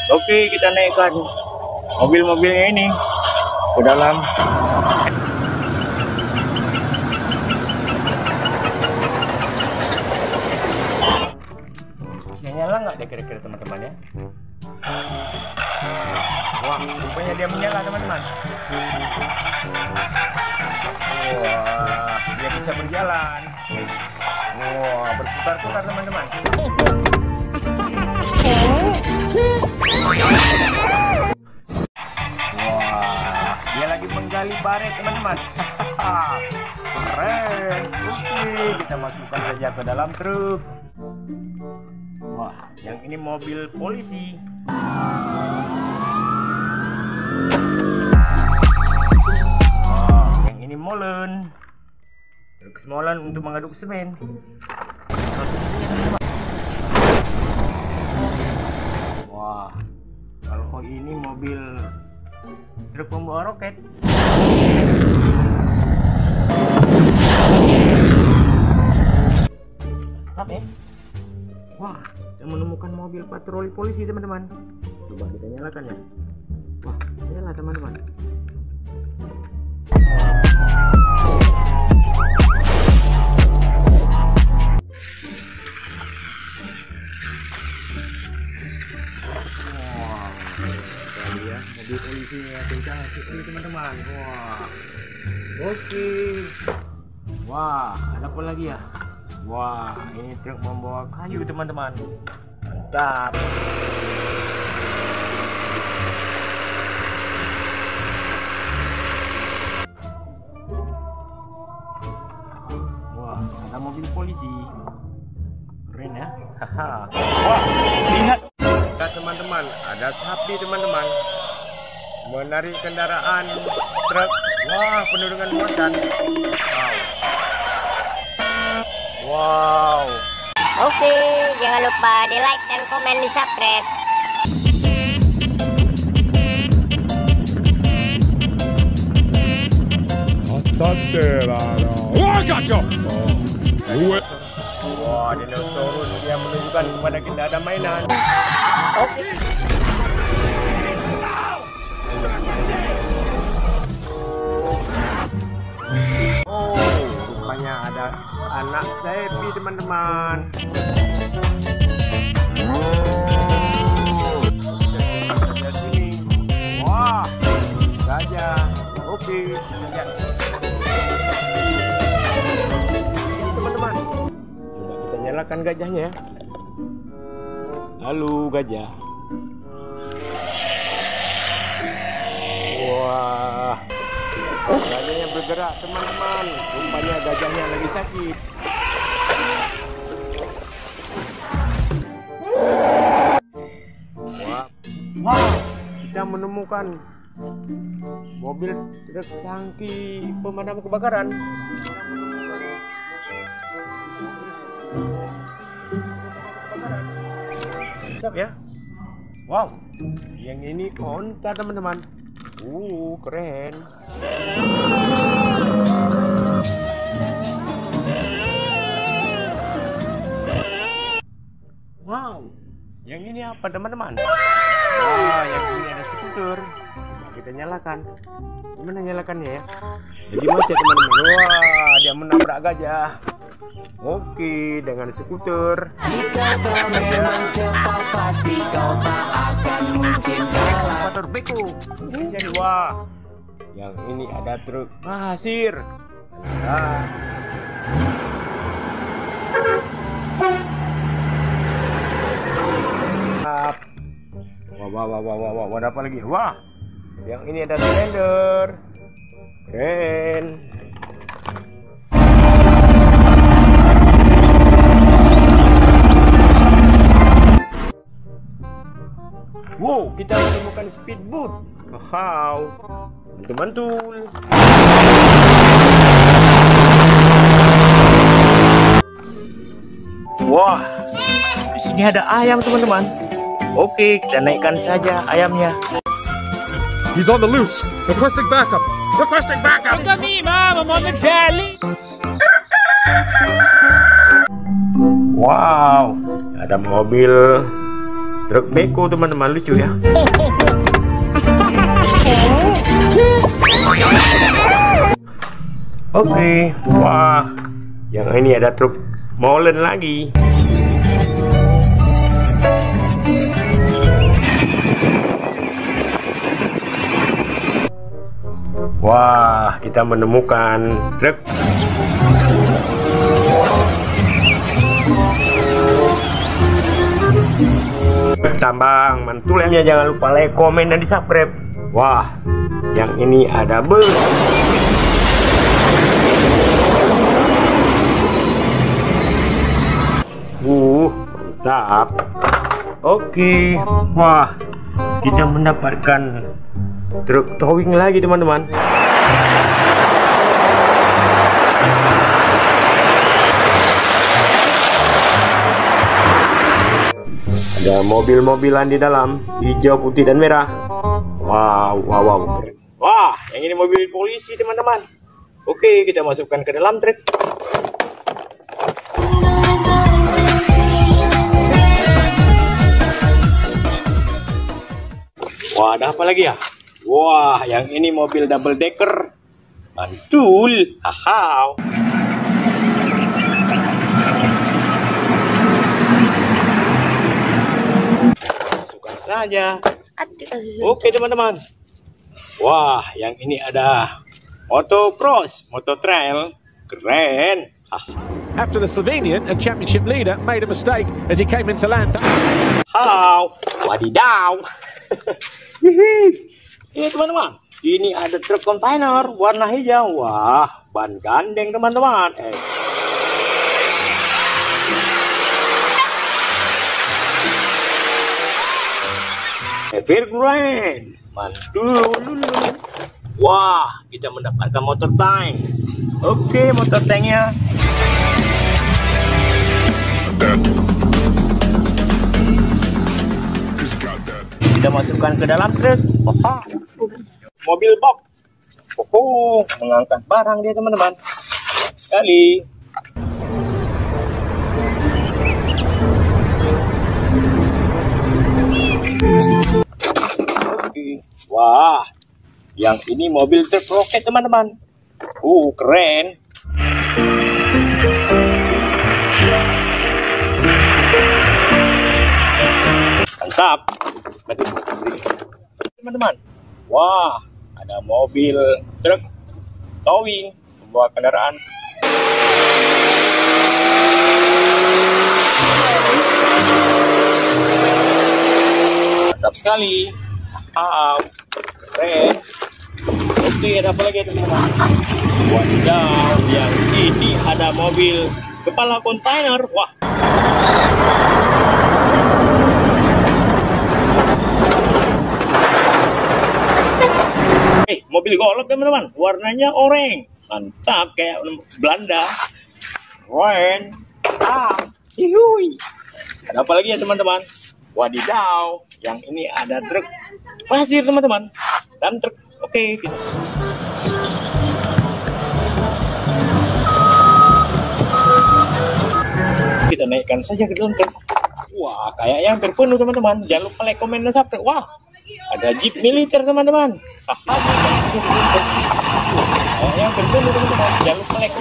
Oke, kita naikkan mobil-mobilnya ini ke dalam. Bisa nyala nggak deh kira-kira teman-teman ya? Wah, rupanya dia menyala teman-teman. Wah, dia bisa berjalan. Wah, berputar-putar teman-teman. Wah, dia lagi menggali baret teman-teman. Keren. Oke, kita masukkan saja ke dalam truk. Wah, yang ini mobil polisi. Wah, yang ini molen. Truk molen untuk mengaduk semen. Wah, kalau ini mobil truk pembawa roket. Oke. Wah, kita menemukan mobil patroli polisi teman-teman. Coba kita nyalakan ya. Wah, nyala teman-teman. Mobil polisinya kencang sekali teman-teman. Wah, oke. Wah, ada apa lagi ya? Wah, ini truk membawa kayu teman-teman. Mantap. Wah, ada mobil polisi. Keren ya. Wah, lihat teman-teman, ada sapi teman-teman menarik kendaraan truk. Wah, penuh dengan muatan. Wow. Oke, jangan lupa di like dan komen, di subscribe. I got you. Wah, dinosaurus dia menunjukkan kepada kita ada mainan. Oke. Oh, rupanya ada anak sapi teman-teman. Lihat sini. Wah, gajah. Oke, lihat. Ini teman-teman. Coba kita nyalakan gajahnya ya. Halo gajah. Wah, gajahnya bergerak teman-teman. Rupanya gajahnya lagi sakit. Wah, kita menemukan mobil truk tangki pemadam kebakaran. Siap ya. Wow, yang ini onta teman-teman. Keren. Wow, yang ini apa teman-teman? Wah, yang ini ada skuter. Kita nyalakan. Gimana nyalakannya ya? Jadi macet teman-teman. Wah, dia menabrak gajah. Oke, dengan skuter. Jika kau memang cepat, pasti kau tak akan mungkin kalah. Motor beko. Jadi wah, yang ini ada truk pasir. Nah. Wah, ada apa lagi? Wah, yang ini ada slender. Keren. Wow, kita menemukan speedboat. Wow, mantul-mantul. Wah, di sini ada ayam teman-teman. Oke, kita naikkan saja ayamnya. He's on the loose. Requesting backup. Requesting backup. Look at me, Mom. I'm on the telly. Wow, ada mobil Truk beko teman-teman, lucu ya. Oke, wah, yang ini ada truk molen lagi. Wah, kita menemukan truk tambang mantul ya. Jangan lupa like, komen, dan di subscribe. Wah, yang ini ada bus. Mantap. Oke, wah, kita mendapatkan truk towing lagi teman-teman. Ada mobil-mobilan di dalam, hijau, putih, dan merah. Wow, wow, wow. Wah, yang ini mobil polisi teman-teman. Oke, kita masukkan ke dalam truk. Wah, ada apa lagi ya? Wah, yang ini mobil double decker. Mantul. Haha. Masukkan saja. Oke teman-teman. Wah, yang ini ada motocross, mototrail. Keren. After the Slovenian and championship leader made a mistake as he came into land. How? Wadidaw. Ini teman-teman, ini ada truk kontainer warna hijau. Wah, ban gandeng teman-teman. Evergrande, mantul. Wah, kita mendapatkan motor tank. Oke, motor tanknya. Kita masukkan ke dalam truk. Mobil box. Mengangkat barang dia teman-teman. Sekali. Oke. Wah, yang ini mobil truk roket teman-teman. Keren. Mantap. Teman-teman, wah, ada mobil truk towing membawa kendaraan. Mantap sekali. Keren. Oke, ada apa lagi teman-teman? Wadidaw, yang ini ada mobil kepala kontainer. Wah. Mobil golf teman-teman, warnanya oranye. Mantap, kayak Belanda. Keren. Hihui. Ada apa lagi ya teman-teman? Wadidaw, yang ini ada truk pasir teman-teman. Dan truk. Oke, kita naikkan saja ke dalam truk. Wah, kayaknya hampir penuh teman-teman. Jangan lupa like, komen, dan subscribe. Wah, ada jeep militer teman-teman. Kayaknya hampir penuh teman-teman. Jangan lupa like.